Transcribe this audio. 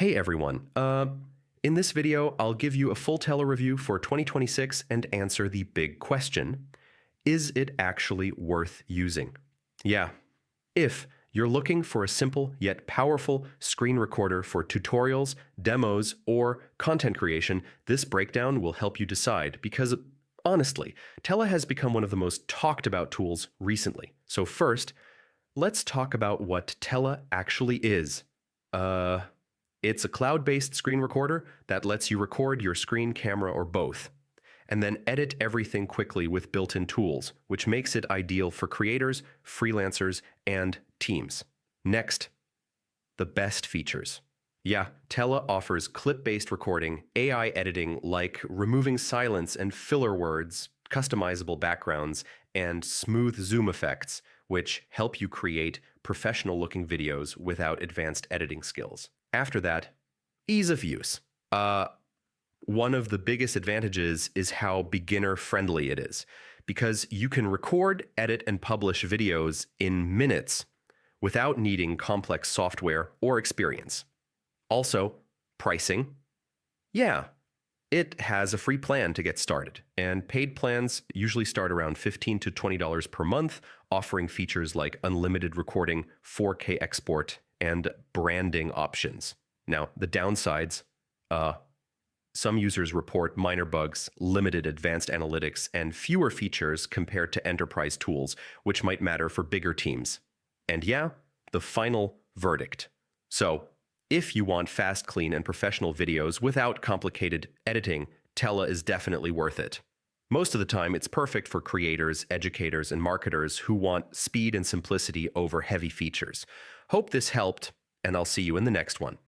Hey everyone, in this video I'll give you a full Tella review for 2026 and answer the big question, is it actually worth using? Yeah, if you're looking for a simple yet powerful screen recorder for tutorials, demos, or content creation, this breakdown will help you decide because, honestly, Tella has become one of the most talked about tools recently. So first, let's talk about what Tella actually is. It's a cloud-based screen recorder that lets you record your screen, camera, or both, and then edit everything quickly with built-in tools, which makes it ideal for creators, freelancers, and teams. Next, the best features. Yeah, Tella offers clip-based recording, AI editing like removing silence and filler words, customizable backgrounds, and smooth zoom effects, which help you create professional-looking videos without advanced editing skills. After that, ease of use. One of the biggest advantages is how beginner-friendly it is, because you can record, edit, and publish videos in minutes without needing complex software or experience. Also, pricing. Yeah, it has a free plan to get started, and paid plans usually start around $15 to $20 per month, offering features like unlimited recording, 4K export, and branding options. Now, the downsides, some users report minor bugs, limited advanced analytics, and fewer features compared to enterprise tools, which might matter for bigger teams. And yeah, the final verdict. So, if you want fast, clean, and professional videos without complicated editing, Tella is definitely worth it. Most of the time, it's perfect for creators, educators, and marketers who want speed and simplicity over heavy features. Hope this helped, and I'll see you in the next one.